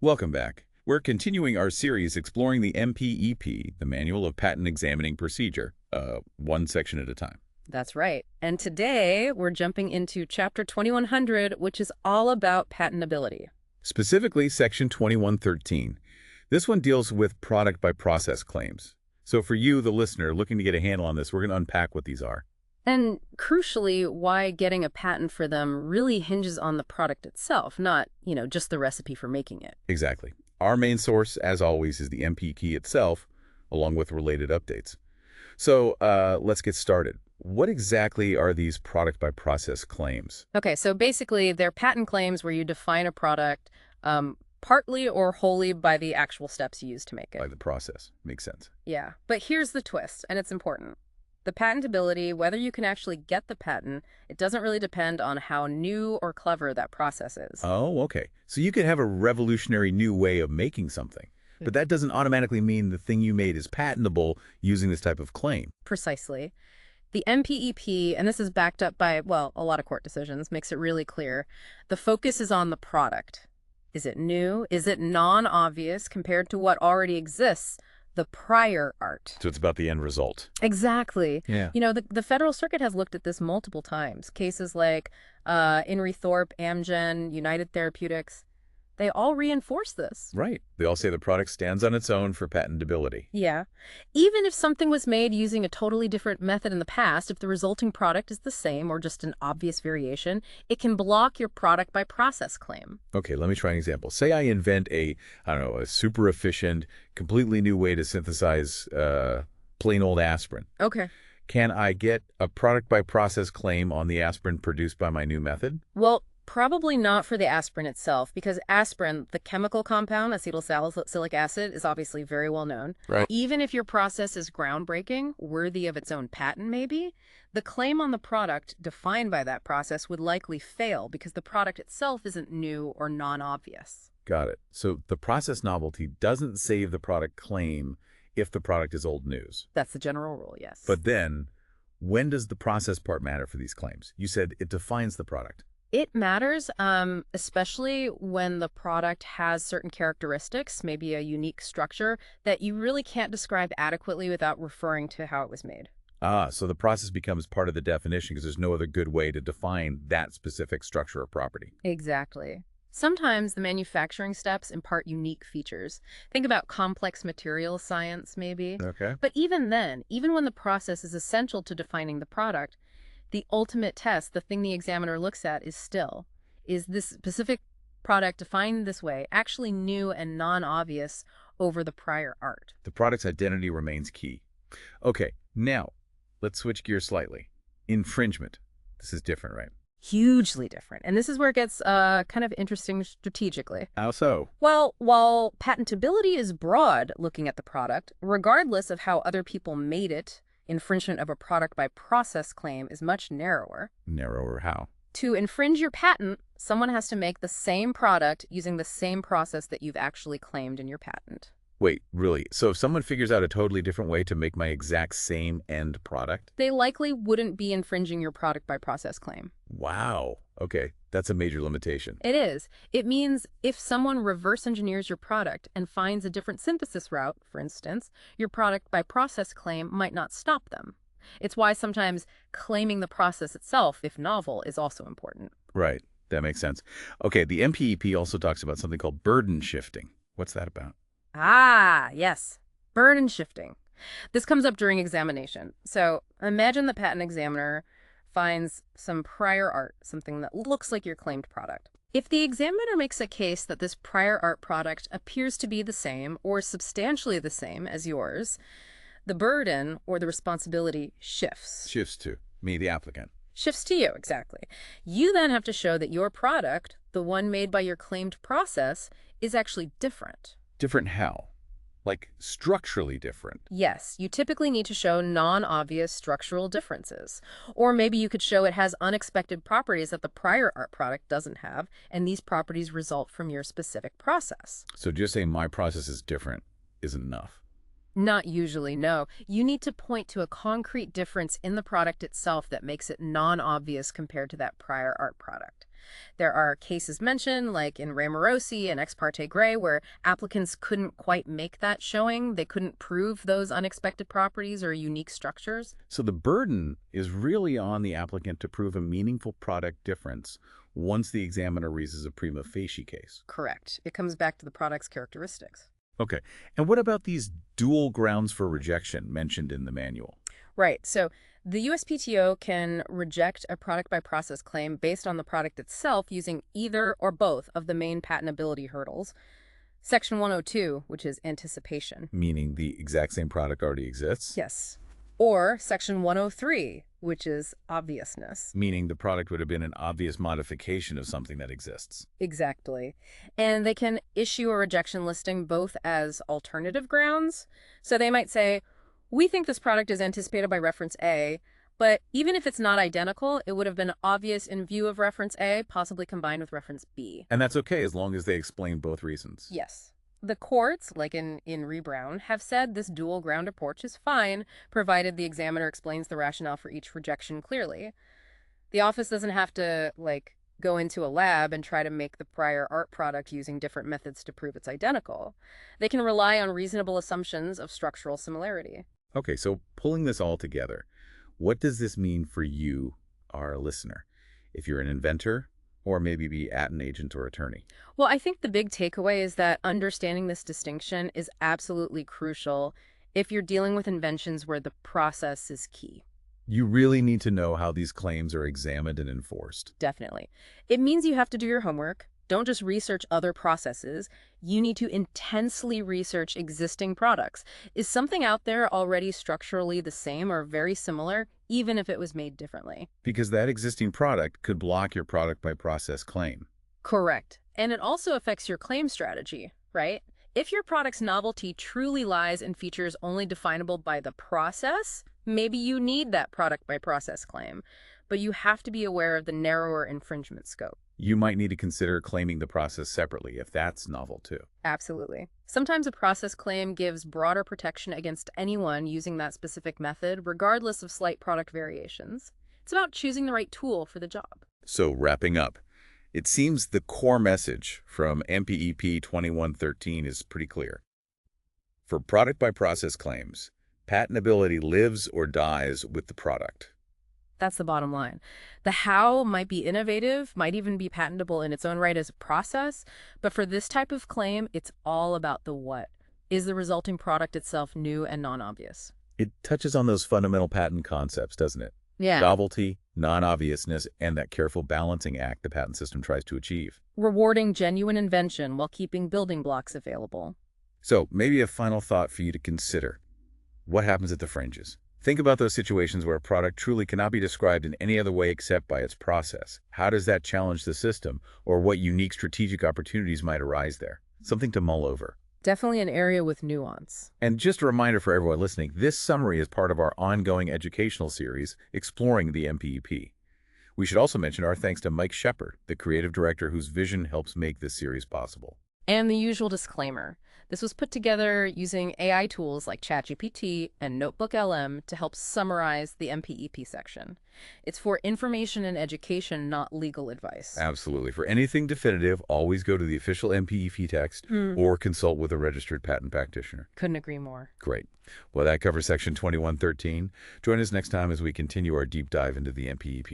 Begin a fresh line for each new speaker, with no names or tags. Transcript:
Welcome back. We're continuing our series exploring the MPEP, the Manual of Patent Examining Procedure, one section at a time.
That's right. And today we're jumping into Chapter 2100, which is all about patentability.
Specifically, Section 2113. This one deals with product-by-process claims. So for you, the listener, looking to get a handle on this, we're going to unpack what these are.
And crucially, why getting a patent for them really hinges on the product itself, not, just the recipe for making it.
Exactly. Our main source, as always, is the MP key itself, along with related updates. So let's get started. What exactly are these product-by-process claims?
Okay, so basically, they're patent claims where you define a product partly or wholly by the actual steps you use to make it.
By the process. Makes sense.
Yeah, but here's the twist, and it's important. The patentability, whether you can actually get the patent, it doesn't really depend on how new or clever that process is.
Oh, okay. So you could have a revolutionary new way of making something, but that doesn't automatically mean the thing you made is patentable using this type of claim.
Precisely. The MPEP, and this is backed up by, well, a lot of court decisions, makes it really clear. The focus is on the product. Is it new? Is it non-obvious compared to what already exists? The prior art.
So it's about the end result.
Exactly.
Yeah.
The Federal Circuit has looked at this multiple times. Cases like Inree Thorpe, Amgen, United Therapeutics, they all reinforce this.
Right. They all say the product stands on its own for patentability.
Yeah. Even if something was made using a totally different method in the past, if the resulting product is the same or just an obvious variation, it can block your product by process claim.
Okay, let me try an example. Say I invent a super efficient, completely new way to synthesize plain old aspirin.
Okay.
Can I get a product by process claim on the aspirin produced by my new method?
Well, probably not for the aspirin itself, because aspirin, the chemical compound, acetylsalicylic acid, is obviously very well known.
Right.
Even if your process is groundbreaking, worthy of its own patent maybe, the claim on the product defined by that process would likely fail because the product itself isn't new or non-obvious.
Got it. So the process novelty doesn't save the product claim if the product is old news.
That's the general rule, yes.
But then, when does the process part matter for these claims? You said it defines the product.
It matters, especially when the product has certain characteristics, maybe a unique structure, that you really can't describe adequately without referring to how it was made.
Ah, so the process becomes part of the definition because there's no other good way to define that specific structure or property.
Exactly. Sometimes the manufacturing steps impart unique features. Think about complex materials science, maybe.
Okay.
But even then, even when the process is essential to defining the product, the ultimate test, the thing the examiner looks at, is this specific product defined this way actually new and non-obvious over the prior art?
The product's identity remains key. Okay, now, let's switch gears slightly. Infringement. This is different, right?
Hugely different. And this is where it gets kind of interesting strategically.
How so?
Well, while patentability is broad looking at the product, regardless of how other people made it, infringement of a product by process claim is much narrower.
Narrower how?
To infringe your patent, someone has to make the same product using the same process that you've actually claimed in your patent.
Wait, really? So if someone figures out a totally different way to make my exact same end product?
They likely wouldn't be infringing your product by process claim.
Wow. Okay, that's a major limitation.
It is. It means if someone reverse engineers your product and finds a different synthesis route, for instance, your product by process claim might not stop them. It's why sometimes claiming the process itself, if novel, is also important.
Right, that makes sense. Okay, the MPEP also talks about something called burden shifting. What's that about?
Ah, yes. Burden shifting. This comes up during examination. So imagine the patent examiner finds some prior art, something that looks like your claimed product. If the examiner makes a case that this prior art product appears to be the same or substantially the same as yours, the burden or the responsibility shifts.
Shifts to me, the applicant.
Shifts to you, exactly. You then have to show that your product, the one made by your claimed process, is actually different.
Different how? Like structurally different?
Yes, you typically need to show non-obvious structural differences. Or maybe you could show it has unexpected properties that the prior art product doesn't have, and these properties result from your specific process.
So just saying my process is different isn't enough.
Not usually, no. You need to point to a concrete difference in the product itself that makes it non-obvious compared to that prior art product. There are cases mentioned, like in Ramorosi and Ex parte Gray, where applicants couldn't quite make that showing. They couldn't prove those unexpected properties or unique structures.
So the burden is really on the applicant to prove a meaningful product difference once the examiner raises a prima facie case.
Correct. It comes back to the product's characteristics.
Okay. And what about these dual grounds for rejection mentioned in the manual?
Right. So the USPTO can reject a product by process claim based on the product itself using either or both of the main patentability hurdles. Section 102, which is anticipation.
Meaning the exact same product already exists?
Yes. Or Section 103, which is obviousness.
Meaning the product would have been an obvious modification of something that exists.
Exactly. And they can issue a rejection listing both as alternative grounds. So they might say, we think this product is anticipated by reference A, but even if it's not identical, it would have been obvious in view of reference A, possibly combined with reference B.
And that's okay as long as they explain both reasons.
Yes. The courts, like in Brown, have said this dual ground approach is fine, provided the examiner explains the rationale for each rejection clearly. The office doesn't have to, go into a lab and try to make the prior art product using different methods to prove it's identical. They can rely on reasonable assumptions of structural similarity.
Okay, so pulling this all together, what does this mean for you, our listener, if you're an inventor or maybe be patent agent or attorney?
Well, I think the big takeaway is that understanding this distinction is absolutely crucial if you're dealing with inventions where the process is key.
You really need to know how these claims are examined and enforced.
Definitely. It means you have to do your homework. Don't just research other processes. You need to intensely research existing products. Is something out there already structurally the same or very similar, even if it was made differently?
Because that existing product could block your product by process claim.
Correct. And it also affects your claim strategy, right? If your product's novelty truly lies in features only definable by the process, maybe you need that product by process claim. But you have to be aware of the narrower infringement scope.
You might need to consider claiming the process separately if that's novel too.
Absolutely. Sometimes a process claim gives broader protection against anyone using that specific method, regardless of slight product variations. It's about choosing the right tool for the job.
So wrapping up, it seems the core message from MPEP 2113 is pretty clear. For product by process claims, patentability lives or dies with the product.
That's the bottom line. The how might be innovative, might even be patentable in its own right as a process, but for this type of claim, it's all about the what. Is the resulting product itself new and non-obvious?
It touches on those fundamental patent concepts, doesn't it?
Yeah.
Novelty, non-obviousness, and that careful balancing act the patent system tries to achieve.
Rewarding genuine invention while keeping building blocks available.
So maybe a final thought for you to consider. What happens at the fringes? Think about those situations where a product truly cannot be described in any other way except by its process. How does that challenge the system, or what unique strategic opportunities might arise there? Something to mull over.
Definitely an area with nuance.
And just a reminder for everyone listening, this summary is part of our ongoing educational series, Exploring the MPEP. We should also mention our thanks to Mike Shepard, the creative director whose vision helps make this series possible.
And the usual disclaimer. This was put together using AI tools like ChatGPT and NotebookLM to help summarize the MPEP section. It's for information and education, not legal advice.
Absolutely. For anything definitive, always go to the official MPEP text or consult with a registered patent practitioner.
Couldn't agree more.
Great. Well, that covers section 2113. Join us next time as we continue our deep dive into the MPEP.